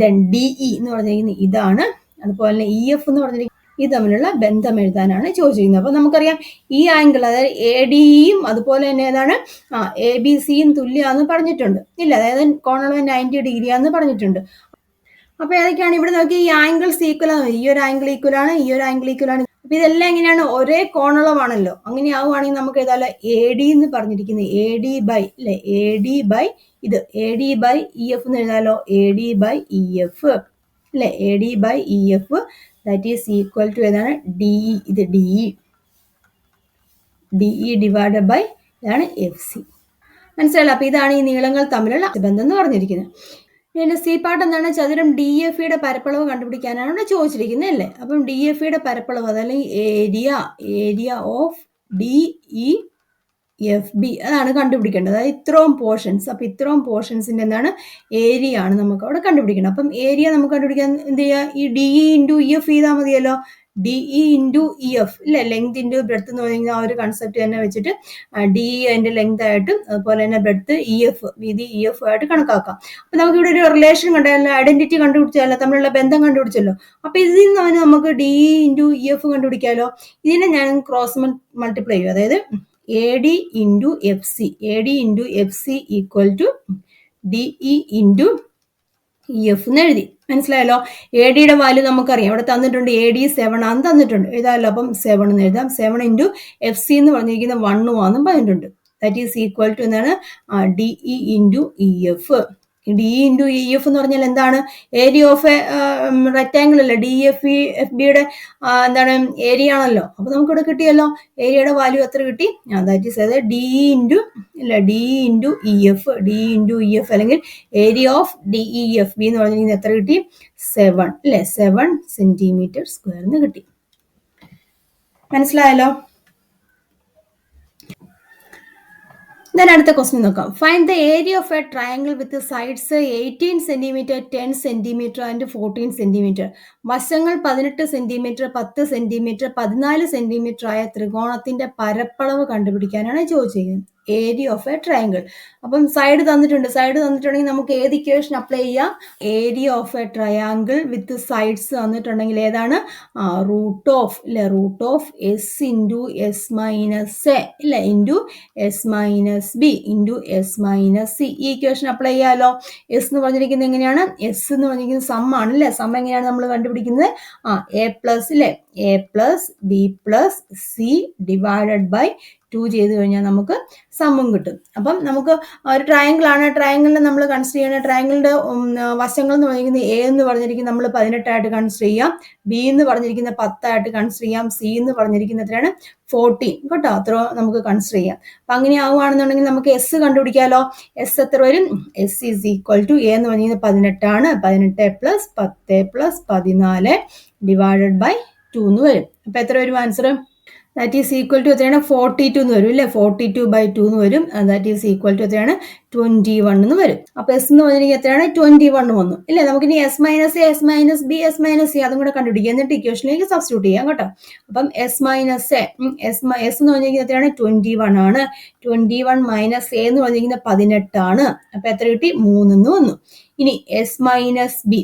ദെൻ DE എന്ന് പറഞ്ഞിരിക്കുന്നത് ഇതാണ്. അതുപോലെ തന്നെ EF എന്ന് പറഞ്ഞിരിക്കുന്നത് ഇത് തമ്മിലുള്ള ബന്ധം എഴുതാനാണ് ചോദിച്ചിരിക്കുന്നത്. അപ്പൊ നമുക്കറിയാം ഈ ആംഗിൾ, അതായത് ADEയും അതുപോലെ തന്നെ ഏതാണ്? ABCയും തുല്യമാണെന്ന് പറഞ്ഞിട്ടുണ്ട് ഇല്ല? അതായത് കോണളവ് 90 ഡിഗ്രിയാന്ന് പറഞ്ഞിട്ടുണ്ട്. അപ്പൊ ഏതൊക്കെയാണ്? ഇവിടെ നോക്കി, ഈ ആംഗിൾസ് ഈക്വൽ ആണ്. ഈ ഒരു ആംഗിൾ ഈക്വൽ ആണ്, ഈ ഒരു ആംഗിൾ ഈക്വൽ ആണ്. അപ്പൊ ഇതെല്ലാം എങ്ങനെയാണ്? ഒരേ കോണളവാണല്ലോ. അങ്ങനെ ആവുകയാണെങ്കിൽ നമുക്ക് ഏതായാലും AD എന്ന് പറഞ്ഞിരിക്കുന്നത് AD ബൈ അല്ലെ? AD ബൈ ഇത് AD ബൈ EF എന്ന് എഴുതാലോ. AD ബൈ EF അല്ലെ? AD by EF that is equal to ഏതാണ്? DE. ഇത് DE ഡിവൈഡഡ് ബൈ ഇതാണ് FC. മനസ്സിലായല്ലോ? അപ്പൊ ഇതാണ് ഈ നീളങ്ങൾ തമ്മിലുള്ള ബന്ധം എന്ന് പറഞ്ഞിരിക്കുന്നത്. പിന്നെ സി പാർട്ട് എന്താണ്? ചതുരം DFEയുടെ പരപ്പളവ് കണ്ടുപിടിക്കാനാണ് ചോദിച്ചിരിക്കുന്നത് അല്ലേ? അപ്പം DFEയുടെ പരപ്പളവ് അതല്ലെങ്കിൽ ഏരിയ ഓഫ് DEFB അതാണ് കണ്ടുപിടിക്കേണ്ടത്. അതായത് ഇത്രയും പോർഷൻസ്. അപ്പൊ ഇത്രയും പോർഷൻസിന്റെ എന്താണ്? ഏരിയ ആണ് നമുക്ക് അവിടെ കണ്ടുപിടിക്കണം. അപ്പം ഏരിയ നമുക്ക് കണ്ടുപിടിക്കാൻ എന്ത് ചെയ്യുക? ഈ DE ഇൻറ്റു EF ചെയ്താൽ മതിയല്ലോ. DE ഇൻറ്റു EF ഇല്ലേ? ലെങ്ത് ഇൻറ്റു ബ്രെഡ്ത്ത് എന്ന് പറയുന്ന ആ ഒരു കൺസെപ്റ്റ് തന്നെ വെച്ചിട്ട് DE അതിന്റെ ലെങ്ത് ആയിട്ടും അതുപോലെ തന്നെ ബ്രെഡ്ത്ത് EF വീതി EF ആയിട്ട് കണക്കാക്കാം. അപ്പൊ നമുക്ക് ഇവിടെ ഒരു റിലേഷൻ കണ്ടല്ലോ, ഐഡന്റിറ്റി കണ്ടുപിടിച്ചല്ലോ, തമ്മിലുള്ള ബന്ധം കണ്ടുപിടിച്ചല്ലോ. അപ്പൊ ഇതിൽ നിന്ന് നമുക്ക് DE ഇൻറ്റു EF കണ്ടുപിടിക്കാമല്ലോ. ഇതിനെ ഞാൻ ക്രോസ് മൾട്ടിപ്ലൈ ചെയ്യും. അതായത് AD into FC equal to DE into EF എന്ന് എഴുതി. മനസ്സിലായല്ലോ? ADയുടെ വാല്യൂ നമുക്കറിയാം. ഇവിടെ തന്നിട്ടുണ്ട് AD 7 ആണെന്ന് തന്നിട്ടുണ്ട്. എഴുതാമല്ലോ. അപ്പം 7 എന്ന് എഴുതാം. 7 ഇൻറ്റു FC എന്ന് പറഞ്ഞിരിക്കുന്ന 1 ആണെന്നും പറഞ്ഞിട്ടുണ്ട്. ദാറ്റ് ഈസ് ഈക്വൽ ടു എന്താണ്? DE into EF. D into E F എന്ന് പറഞ്ഞാൽ എന്താണ്? ഏരിയ ഓഫ് എ റെക്റ്റാങ്കിൾ അല്ലേ? ഡി എഫ് ബിയുടെ എന്താണ് ഏരിയ ആണല്ലോ. അപ്പൊ നമുക്ക് ഇവിടെ കിട്ടിയല്ലോ ഏരിയയുടെ വാല്യൂ എത്ര കിട്ടി? ദാറ്റ് ഈസ് അതായത് ഡി ഇൻറ്റു ഇ എഫ് അല്ലെങ്കിൽ area of D E F B എന്ന് പറഞ്ഞിരിക്കുന്നത് എത്ര കിട്ടി? 7 അല്ലെ? 7 സെന്റിമീറ്റർ സ്ക്വയർ എന്ന് കിട്ടി. മനസ്സിലായല്ലോ? Then അടുത്ത ക്വസ്റ്റ്യൻ നോക്കാം. Find the area of a triangle with sides 18 centimetre, 10 centimetre and 14 centimetre. വശങ്ങൾ 18 സെന്റിമീറ്റർ, 10 സെന്റിമീറ്റർ, 14 സെന്റിമീറ്റർ ആയ ത്രികോണത്തിന്റെ പരപ്പളവ് കണ്ടുപിടിക്കാനാണ് ചോദിച്ചിരിക്കുന്നത്. Area of a triangle. അപ്പം സൈഡ് തന്നിട്ടുണ്ട്. സൈഡ് തന്നിട്ടുണ്ടെങ്കിൽ നമുക്ക് ഏത് ഇക്വേഷൻ അപ്ലൈ ചെയ്യാം? Area of a triangle with sides തന്നിട്ടുണ്ടെങ്കിൽ ഏതാണ്? Root of s into s minus a ഇല്ല into s minus b into s minus c. ഈ ഇക്വേഷൻ അപ്ലൈ ചെയ്യാമല്ലോ. എസ് എന്ന് പറഞ്ഞിരിക്കുന്നത് എങ്ങനെയാണ്? എസ് എന്ന് പറഞ്ഞിരിക്കുന്നത് സം ആണ് അല്ലേ? സം എങ്ങനെയാണ് നമ്മൾ കണ്ടുപിടിക്കുന്നത്? എ പ്ലസ് ഇല്ലേ? A plus b plus c divided by 2 ചെയ്ത് കഴിഞ്ഞാൽ നമുക്ക് സമ്മും കിട്ടും. അപ്പം നമുക്ക് ഒരു ട്രയാങ്കിൾ ആണ്. ട്രയാങ്കിളിനെ നമ്മൾ കൺസിഡർ ചെയ്യുന്ന ട്രയാങ്കിളിന്റെ വശങ്ങൾ എന്ന് പറഞ്ഞിരിക്കുന്നത് എ എന്ന് പറഞ്ഞിരിക്കുന്നത് നമ്മൾ 18 ആയിട്ട് കൺസിഡർ ചെയ്യാം, ബി എന്ന് പറഞ്ഞിരിക്കുന്ന 10 ആയിട്ട് കൺസിഡർ ചെയ്യാം, സി എന്ന് പറഞ്ഞിരിക്കുന്നത് എത്രയാണ്? 14 കേട്ടോ. അത്ര നമുക്ക് കൺസിഡർ ചെയ്യാം. അപ്പൊ അങ്ങനെ ആവുകയാണെന്നുണ്ടെങ്കിൽ നമുക്ക് എസ് കണ്ടുപിടിക്കാമല്ലോ. എസ് എത്ര വരും? S is equal to a എന്ന് പറഞ്ഞിരിക്കുന്നത് 18 ആണ്. 18 പ്ലസ് 10 പ്ലസ് 14 ഡിവൈഡഡ് ബൈ 2 എന്ന് വരും. അപ്പൊ എത്ര വരും answer? That is equal to എത്രയാണ്? 42 എന്ന് വരും അല്ലേ? 42/2 എന്ന് വരും. ദാറ്റ് ഈസ് ഈക്വൽ ടു എത്രയാണ്? 21 എന്ന് വരും. അപ്പൊ എസ് എന്ന് പറഞ്ഞിരിക്കുന്നത് എത്രയാണ്? 21 വന്നു ഇല്ലേ? നമുക്കിനി S minus a, s minus b, s minus C അതും കൂടെ കണ്ടുപിടിക്കുക. എന്നിട്ട് ഇക്വേഷനിലേക്ക് സബ്സ്റ്റിറ്റ്യൂട്ട് ചെയ്യാം കേട്ടോ. അപ്പം എസ് മൈനസ് എ, എസ് എന്ന് പറഞ്ഞിരിക്കുന്നത് എത്രയാണ്? 21 ആണ്. 21 മൈനസ് എ എന്ന് പറഞ്ഞിരിക്കുന്നത് 18 ആണ്. അപ്പൊ എത്ര കിട്ടി? 3 എന്ന് വന്നു. ഇനി എസ് മൈനസ് ബി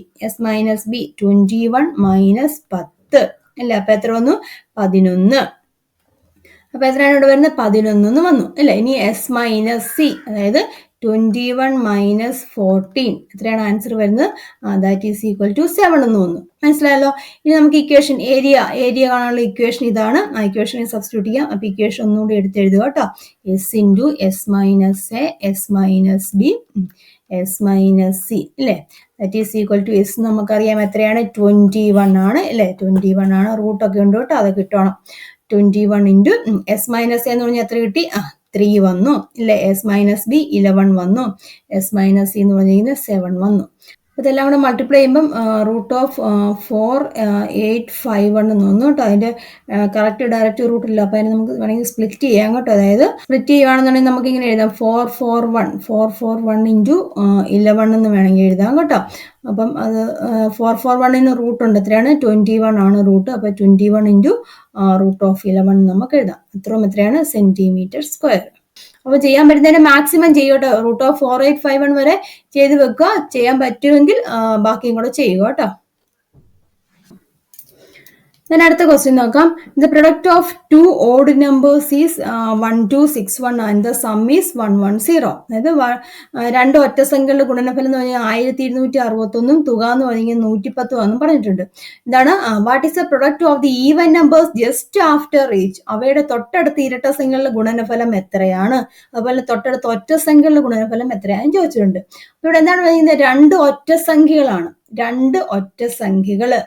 21 മൈനസ് 10 അല്ലേ? അപ്പൊ എത്ര വന്നു? 11. അപ്പൊ എത്രയാണ് ഇവിടെ വരുന്നത്? 11 എന്ന് വന്നു അല്ലെ? ഇനി എസ് മൈനസ് സി അതായത് 21 മൈനസ് 14 എത്രയാണ് ആൻസർ വരുന്നത്? ദാറ്റ് ഈസ് ഈക്വൽ ടു 7 എന്ന് വന്നു. മനസ്സിലായല്ലോ? ഇനി നമുക്ക് ഇക്വേഷൻ ഏരിയ കാണാനുള്ള ഇക്വേഷൻ ഇതാണ്. ആ ഇക്വേഷനെ സബ്സ്റ്റിറ്റ്യൂട്ട് ചെയ്യാം. അപ്പൊ ഇക്വേഷൻ ഒന്നുകൂടി എടുത്തെഴുതുക കേട്ടോ. S into s minus a, s minus b, s minus c അല്ലേ? That is equal to s നമുക്കറിയാം എത്രയാണ്? 21 ആണ് അല്ലേ? 21 ആണ്. റൂട്ടൊക്കെ ഉണ്ട് കേട്ടോ, അത് കിട്ടണം. 21 ഇൻറ്റു എസ് മൈനസ് എന്ന് പറഞ്ഞാൽ എത്ര കിട്ടി? 3 വന്നു ഇല്ലേ? എസ് മൈനസ് ബി 11 വന്നു. എസ് മൈനസ് സി എന്ന് പറഞ്ഞിരിക്കുന്നത് 7 വന്നു. ഇതെല്ലാം കൂടെ മൾട്ടിപ്ലൈ ചെയ്യുമ്പം റൂട്ട് ഓഫ് 4851 എന്ന് തോന്നുന്നു കേട്ടോ. അതിന്റെ കറക്റ്റ് ഡയറക്റ്റ് റൂട്ട് ഇല്ല. അപ്പൊ അതിന് നമുക്ക് വേണമെങ്കിൽ സ്പ്ലിറ്റ് ചെയ്യാം കേട്ടോ. അതായത് സ്പ്ലിറ്റ് ചെയ്യുകയാണെന്നുണ്ടെങ്കിൽ നമുക്ക് ഇങ്ങനെ എഴുതാം 441 ഇൻറ്റു 11 എന്ന് വേണമെങ്കിൽ എഴുതാം കേട്ടോ. അപ്പം അത് 441 റൂട്ട് ഉണ്ട്. എത്രയാണ്? 21 ആണ് റൂട്ട്. അപ്പൊ 21 ഇൻറ്റു റൂട്ട് ഓഫ് 11 നമുക്ക് എഴുതാം. അത്രയും എത്രയാണ്? Centimetre square. അപ്പൊ ചെയ്യാൻ പറ്റുന്നതിന്റെ മാക്സിമം ചെയ്യോട്ടോ. റൂട്ട് ഓഫ് 4851 വരെ ചെയ്ത് വെക്കുക. ചെയ്യാൻ പറ്റുമെങ്കിൽ ബാക്കിയും കൂടെ ചെയ്യുക കേട്ടോ. Then അടുത്ത ക്വസ്റ്റ്യൻ നോക്കാം. The product of 2 odd numbers is 1261 and the sum is 110. അതായത് 2 ഒറ്റ സംഖ്യകളുടെ ഗുണനഫലം എന്ന് പറഞ്ഞാൽ 1261 തുക എന്ന് പറഞ്ഞാൽ 110 എന്നും പറഞ്ഞിട്ടുണ്ട്. എന്താണ്? What is the product of the even numbers just after each? അവയുടെ തൊട്ടടുത്ത് ഇരട്ട സംഖ്യകളുടെ ഗുണനഫലം എത്രയാണ്? അതുപോലെ തൊട്ടടുത്ത് ഒറ്റ സംഖ്യകളുടെ ഗുണനഫലം എത്രയാണെന്ന് ചോദിച്ചിട്ടുണ്ട്. അപ്പൊ ഇവിടെ എന്താണ് പറയുന്നത്? 2 ഒറ്റ സംഖ്യകളാണ്. 2 ഒറ്റ സംഖ്യകള്.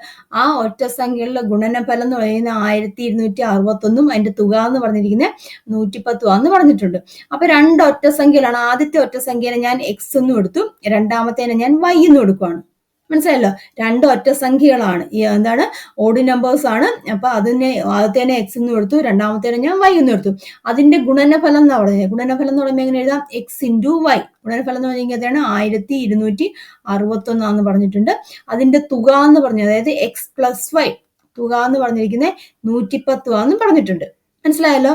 ആ ഒറ്റ സംഖ്യകളുടെ ഗുണനഫലം എന്ന് പറയുന്നത് 1261 അതിന്റെ തുക എന്ന് പറഞ്ഞിരിക്കുന്നത് 110 എന്ന് പറഞ്ഞിട്ടുണ്ട്. അപ്പൊ 2 ഒറ്റ സംഖ്യകളാണ്. ആദ്യത്തെ ഒറ്റ സംഖ്യനെ ഞാൻ എക്സ് എന്നും എടുത്തു, രണ്ടാമത്തേനെ ഞാൻ വൈ എന്നും എടുക്കുവാണ്. മനസ്സിലായല്ലോ? 2 ഒറ്റ സംഖ്യകളാണ്. എന്താണ്? ഓഡ് നമ്പേഴ്സ് ആണ്. അപ്പൊ ആദ്യത്തേനെ എക്സ് എന്ന് എടുത്തു, രണ്ടാമത്തേനെ ഞാൻ വൈ എന്ന് എടുത്തു. അതിന്റെ ഗുണനഫലം എന്ന് പറയുന്നത്, ഗുണനഫലം എന്ന് പറയുമ്പോൾ എങ്ങനെ എഴുതാം? X into y. ഗുണനഫലം എന്ന് പറഞ്ഞാൽ എത്രയാണ്? 1261 പറഞ്ഞിട്ടുണ്ട്. അതിന്റെ തുക എന്ന് പറഞ്ഞത് അതായത് എക്സ് പ്ലസ് വൈ തുക എന്ന് പറഞ്ഞിരിക്കുന്നത് 110 പറഞ്ഞിട്ടുണ്ട്. മനസ്സിലായല്ലോ?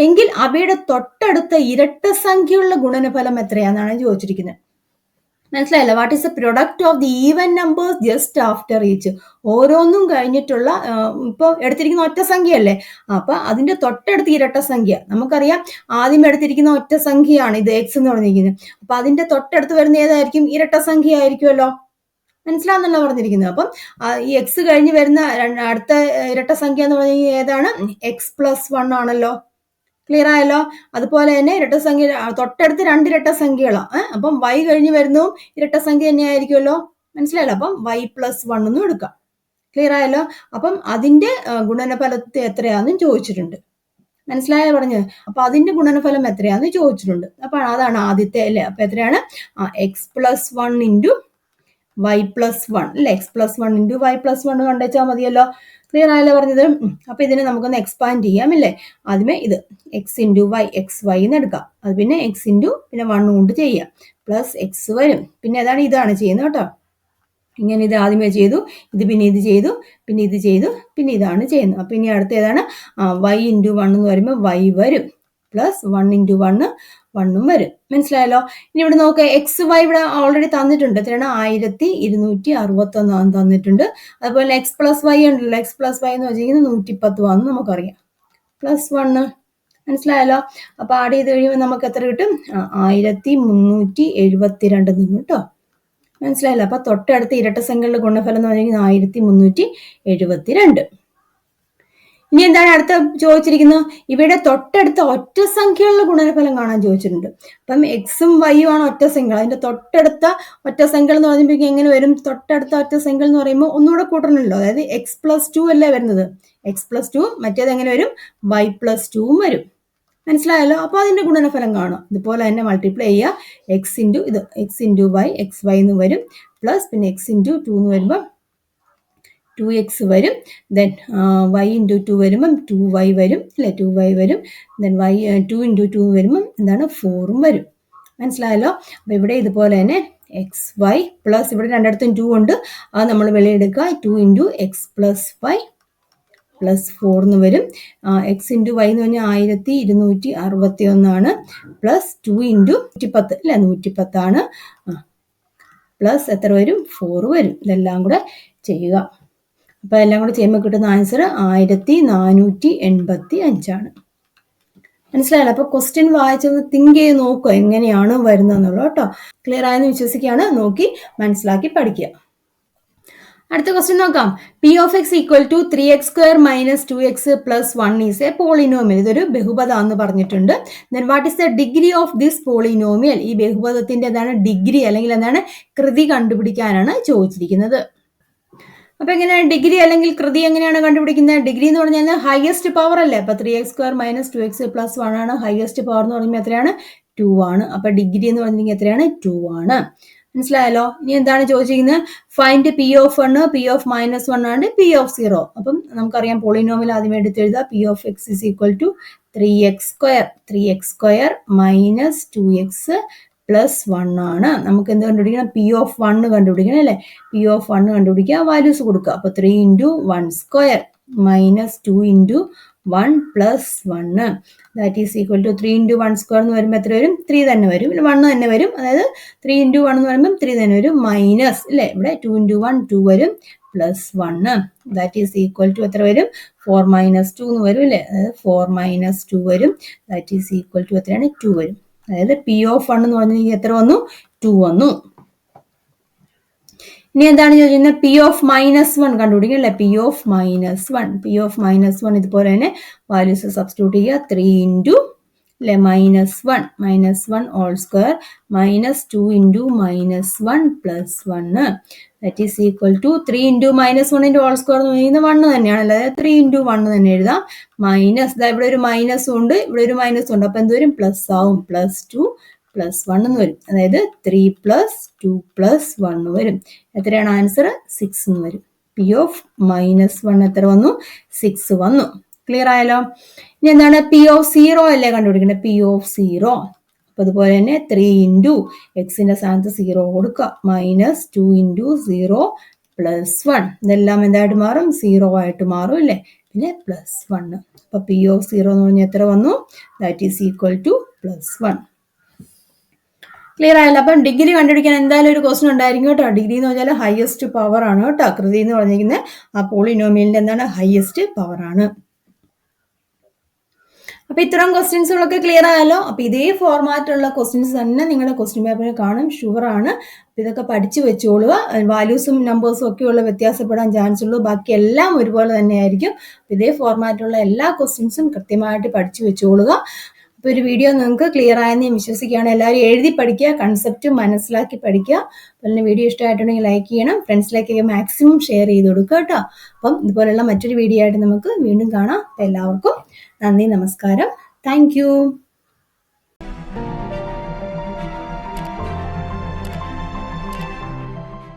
എങ്കിൽ അവയുടെ തൊട്ടടുത്ത ഇരട്ട സംഖ്യയുള്ള ഗുണനഫലം എത്രയാണെന്നാണ് ചോദിച്ചിരിക്കുന്നത്. മനസ്സിലായല്ലോ? What is the product of the even numbers just after each? ഓരോന്നും കഴിഞ്ഞിട്ടുള്ള ഇപ്പൊ എടുത്തിരിക്കുന്ന ഒറ്റ സംഖ്യയല്ലേ? അപ്പൊ അതിന്റെ തൊട്ടടുത്ത് ഇരട്ട സംഖ്യ നമുക്കറിയാം. ആദ്യം എടുത്തിരിക്കുന്ന ഒറ്റ സംഖ്യയാണ് ഇത് എക്സ് എന്ന് പറഞ്ഞിരിക്കുന്നത്. അപ്പൊ അതിന്റെ തൊട്ടടുത്ത് വരുന്ന ഏതായിരിക്കും? ഇരട്ട സംഖ്യ ആയിരിക്കുമല്ലോ. മനസ്സിലാവുന്നല്ലോ പറഞ്ഞിരിക്കുന്നത്. അപ്പം ഈ എക്സ് കഴിഞ്ഞ് വരുന്ന അടുത്ത ഇരട്ട സംഖ്യ എന്ന് പറഞ്ഞാൽ ഏതാണ്? എക്സ് പ്ലസ് 1 ആണല്ലോ. ക്ലിയർ ആയല്ലോ. അതുപോലെ തന്നെ ഇരട്ടസംഖ്യ തൊട്ടടുത്ത് 2 ഇരട്ടസംഖ്യകളാണ്. അപ്പം y കഴിഞ്ഞ് വരുന്നതും ഇരട്ടസംഖ്യ തന്നെയായിരിക്കുമല്ലോ. മനസ്സിലായല്ലോ. അപ്പം y+1 എന്നും എടുക്കാം. ക്ലിയർ ആയല്ലോ. അപ്പം അതിന്റെ ഗുണനഫലത്തെ എത്രയാണെന്നും ചോദിച്ചിട്ടുണ്ട്. മനസ്സിലായോ പറഞ്ഞത്? അപ്പൊ അതിന്റെ ഗുണനഫലം എത്രയാന്ന് ചോദിച്ചിട്ടുണ്ട്. അപ്പൊ അതാണ് ആദ്യത്തെ അല്ലേ. അപ്പൊ എത്രയാണ്? x+1 ഇൻറ്റു y+1 അല്ലെ. x+1 ഇൻറ്റു y+1 കണ്ടുവച്ചാൽ മതിയല്ലോ. ക്ലിയർ ആയല്ലോ പറഞ്ഞത്. അപ്പൊ ഇതിനെ നമുക്കൊന്ന് എക്സ്പാൻഡ് ചെയ്യാം അല്ലേ. ആദ്യമേ ഇത് x ഇൻറ്റു y xy എന്ന് എടുക്കാം. അത് പിന്നെ x ഇൻറ്റു പിന്നെ 1 കൊണ്ട് ചെയ്യാം. പ്ലസ് x വരും. പിന്നെ ഇതാണ് ചെയ്യുന്നത് കേട്ടോ. ഇങ്ങനെ ഇത് ആദ്യമേ ചെയ്തു, ഇത് പിന്നെ ഇത് ചെയ്തു, പിന്നെ ഇത് ചെയ്തു, പിന്നെ ഇതാണ് ചെയ്യുന്നത്. അപ്പൊ ഇനി അടുത്ത ഏതാണ്? y ഇൻറ്റു 1 എന്ന് പറയുമ്പോൾ y വരും. പ്ലസ് 1 ഇൻറ്റു 1 1ഉം വരും. മനസ്സിലായല്ലോ. ഇനി ഇവിടെ നോക്കുക, എക്സ് വൈ ഇവിടെ ഓൾറെഡി തന്നിട്ടുണ്ട്. എത്രയാണ്? 1261 തന്നിട്ടുണ്ട്. അതുപോലെ x+y ഉണ്ടല്ലോ. x+y എന്ന് വെച്ചിരിക്കുന്നത് 110 ആണെന്ന് നമുക്കറിയാം. +1 മനസ്സിലായല്ലോ. അപ്പൊ ആഡ് ചെയ്ത് കഴിയുമ്പോൾ നമുക്ക് എത്ര കിട്ടും? 1372 നിന്ന് കേട്ടോ. മനസ്സിലായല്ലോ. അപ്പൊ തൊട്ടടുത്ത ഇരട്ടസംഖ്യകളുടെ ഗുണഫലം എന്ന് പറഞ്ഞാൽ 1372. ഇനി എന്താണ് അടുത്ത ചോദിച്ചിരിക്കുന്നത്? ഇവിടെ തൊട്ടടുത്ത ഒറ്റ സംഖ്യകളുടെ ഗുണനഫലം കാണാൻ ചോദിച്ചിട്ടുണ്ട്. അപ്പം എക്സും വൈയും ആണ് ഒറ്റ സംഖ്യകൾ. അതിന്റെ തൊട്ടടുത്ത ഒറ്റ സംഖ്യകൾ എന്ന് പറയുമ്പോൾ എങ്ങനെ വരും? തൊട്ടടുത്ത ഒറ്റ സംഖ്യകൾ എന്ന് പറയുമ്പോൾ ഒന്നുകൂടെ കൂട്ടണമല്ലോ. അതായത് x+2 അല്ലേ വരുന്നത്. x+2 മറ്റേത് എങ്ങനെ വരും? y+2 വരും. മനസ്സിലായല്ലോ. അപ്പൊ അതിന്റെ ഗുണനഫലം കാണാം. ഇതുപോലെ തന്നെ മൾട്ടിപ്ലൈ ചെയ്യുക. എക്സ് ഇൻറ്റു വൈ xy എന്ന് വരും. പ്ലസ് പിന്നെ x ഇൻറ്റു 2 എന്ന് വരുമ്പോൾ 2x വരും. ദെൻ y ഇൻറ്റു 2 വരുമ്പം 2y വരും അല്ലെ. 2y വരും. ദെൻ 2 ഇൻറ്റു 2 വരുമ്പം എന്താണ്? 4ഉം വരും. മനസ്സിലായല്ലോ. അപ്പൊ ഇവിടെ ഇതുപോലെ തന്നെ xy പ്ലസ് ഇവിടെ രണ്ടിടത്തും 2 ഉണ്ട്. അത് നമ്മൾ വെളിയെടുക്കുക. 2 ഇൻറ്റു x+y പ്ലസ് 4 എന്ന് വരും. x ഇൻറ്റു y എന്ന് പറഞ്ഞാൽ 1261 ആണ്. പ്ലസ് 2 ഇൻറ്റു 110 അല്ലെ. 110 ആണ്. പ്ലസ് എത്ര വരും? 4 വരും. ഇതെല്ലാം കൂടെ ചെയ്യുക. അപ്പൊ എല്ലാം കൂടെ ചെയ്യുമ്പോൾ കിട്ടുന്ന ആൻസർ 1485 ആണ്. മനസ്സിലായല്ലോ. അപ്പൊ ക്വസ്റ്റ്യൻ വായിച്ചൊന്ന് തിങ്ക് ചെയ്ത് നോക്കുക എങ്ങനെയാണ് വരുന്നതെന്നുള്ളത് കേട്ടോ. ക്ലിയർ ആയെന്ന് വിശ്വസിക്കുകയാണ്. നോക്കി മനസ്സിലാക്കി പഠിക്കുക. അടുത്ത ക്വസ്റ്റ്യൻ നോക്കാം. p(x) = 3x² - 2x + 1 is a polynomial. ഇതൊരു ബഹുപദാന്ന് പറഞ്ഞിട്ടുണ്ട്. Then what is the degree of this polynomial? ഈ ബഹുപദത്തിന്റെ എന്താണ് ഡിഗ്രി അല്ലെങ്കിൽ എന്താണ് കൃതി കണ്ടുപിടിക്കാനാണ് ചോദിച്ചിരിക്കുന്നത്. അപ്പൊ എങ്ങനെയാണ് ഡിഗ്രി അല്ലെങ്കിൽ കൃതി എങ്ങനെയാണ് കണ്ടുപിടിക്കുന്നത്? ഡിഗ്രി എന്ന് പറഞ്ഞാൽ ഹയസ്റ്റ് പവർ അല്ലേ. അപ്പൊ 3x² - 2x + 1 ആണ്. ഹയസ്റ്റ് പവർ എന്ന് പറയുമ്പോൾ എത്രയാണ്? 2 ആണ്. അപ്പൊ ഡിഗ്രി എന്ന് പറഞ്ഞിട്ടുണ്ടെങ്കിൽ എത്രയാണ്? 2 ആണ്. മനസ്സിലായല്ലോ. ഇനി എന്താണ് ചോദിച്ചിരിക്കുന്നത്? ഫൈൻഡ് p(1), p(-1) ആണ് p(0). അപ്പം നമുക്കറിയാം പോളിനോമിയൽ ആദ്യം എടുത്ത് എഴുതുക. p(x) = 3x² 3x² - 2x + 1 ആണ്. നമുക്ക് എന്ത് കണ്ടുപിടിക്കണം? p(1) കണ്ടുപിടിക്കണം അല്ലേ. p(1) കണ്ടുപിടിക്കുക. വാല്യൂസ് കൊടുക്കുക. അപ്പൊ 3 × 1² - 2 × 1 + 1 ദാറ്റ് ഈസ് ഈക്വൽ ടു 3 × 1² എന്ന് വരുമ്പോൾ എത്ര വരും? 3 തന്നെ വരും. 1 തന്നെ വരും. അതായത് 3 × 1 എന്ന് പറയുമ്പോൾ 3 തന്നെ വരും. മൈനസ് അല്ലേ. ഇവിടെ 2 × 1 2 വരും. Plus 1 that is equal to എത്ര വരും? 4 - 2 എന്ന് വരും അല്ലേ. അതായത് 4 - 2 വരും. ദാറ്റ് ഈസ് ഈക്വൽ ടു എത്രയാണ്? 2 വരും. അതായത് p(1) എന്ന് പറഞ്ഞാൽ എത്ര വന്നു? 2 വന്നു. ഇനി എന്താണ് ചോദിക്കുന്നത്? p(-1) കണ്ടുപിടിക്കുക അല്ലെ. p(-1) ഇതുപോലെ തന്നെ വാല്യൂസ് സബ്സ്റ്റിറ്റ്യൂട്ട് ചെയ്യുക. 3 ഇൻറ്റു അല്ലെ -1 (-1) -2 into -1 plus 1 that is equal to 3 into -1 ൻ്റെ ഹോൾ സ്ക്വയർ എന്ന് പറയുന്നത് 1 തന്നെയാണ്. അതായത് 3 ഇൻറ്റു 1 തന്നെ എഴുതാം. മൈനസ് ഇവിടെ ഒരു മൈനസും ഉണ്ട്, ഇവിടെ ഒരു മൈനസും ഉണ്ട്. അപ്പൊ എന്ത് വരും? പ്ലസ് ആവും. +2 + 1 എന്ന് വരും. അതായത് 3 + 2 + 1 വരും. എത്രയാണ് ആൻസർ? 6 എന്ന് വരും. p(-1) എത്ര വന്നു? 6 വന്നു. ക്ലിയർ ആയല്ലോ. ഇനി എന്താണ്? p(0) അല്ലേ കണ്ടുപിടിക്കേണ്ടത്. p(0) അപ്പൊ അതുപോലെ തന്നെ 3 ഇൻറ്റു എക്സിന്റെ സ്ഥാനത്ത് 0 കൊടുക്കുക. -2 ഇൻറ്റു 0 + 1 ഇതെല്ലാം എന്തായിട്ട് മാറും? 0 ആയിട്ട് മാറും അല്ലേ. പിന്നെ +1. അപ്പൊ p(0) എന്ന് പറഞ്ഞാൽ എത്ര വന്നു? That is equal to +1. Clear ആയല്ലോ. അപ്പം ഡിഗ്രി കണ്ടുപിടിക്കാൻ എന്തായാലും ഒരു ക്വസ്റ്റൻ ഉണ്ടായിരിക്കും കേട്ടോ. ഡിഗ്രി എന്ന് പറഞ്ഞാൽ ഹയസ്റ്റ് പവർ ആണ് കേട്ടോ. കൃതി എന്ന് പറഞ്ഞിരിക്കുന്നത് ആ പോളിനോമിയലിന്റെ എന്താണ്? ഹയസ്റ്റ് പവർ ആണ്. അപ്പൊ ഇത്തരം ക്വസ്റ്റ്യൻസുകളൊക്കെ ക്ലിയർ ആയല്ലോ. അപ്പൊ ഇതേ ഫോർമാറ്റുള്ള ക്വസ്റ്റ്യൻസ് തന്നെ നിങ്ങളുടെ ക്വസ്റ്റ്യൻ പേപ്പറിൽ കാണും, ഷുവർ ആണ്. ഇതൊക്കെ പഠിച്ചു വെച്ചോളുക. വാല്യൂസും നമ്പേഴ്സും ഒക്കെയുള്ള വ്യത്യാസപ്പെടാൻ ചാൻസ് ഉള്ളൂ, ബാക്കി എല്ലാം ഒരുപോലെ തന്നെയായിരിക്കും. ഇതേ ഫോർമാറ്റുള്ള എല്ലാ ക്വസ്റ്റ്യൻസും കൃത്യമായിട്ട് പഠിച്ചു വെച്ചോളുക. അപ്പോൾ ഒരു വീഡിയോ നിങ്ങൾക്ക് ക്ലിയർ ആയെന്ന് ഞാൻ വിശ്വസിക്കുകയാണ്. എല്ലാവരും എഴുതി പഠിക്കുക, കൺസെപ്റ്റ് മനസ്സിലാക്കി പഠിക്കുക. അതുപോലെ വീഡിയോ ഇഷ്ടമായിട്ടുണ്ടെങ്കിൽ ലൈക്ക് ചെയ്യണം, ഫ്രണ്ട്സിലേക്കൊക്കെ മാക്സിമം ഷെയർ ചെയ്ത് കൊടുക്കുക കേട്ടോ. അപ്പം ഇതുപോലുള്ള മറ്റൊരു വീഡിയോ ആയിട്ട് നമുക്ക് വീണ്ടും കാണാം. അപ്പം എല്ലാവർക്കും നന്ദി, നമസ്കാരം, താങ്ക്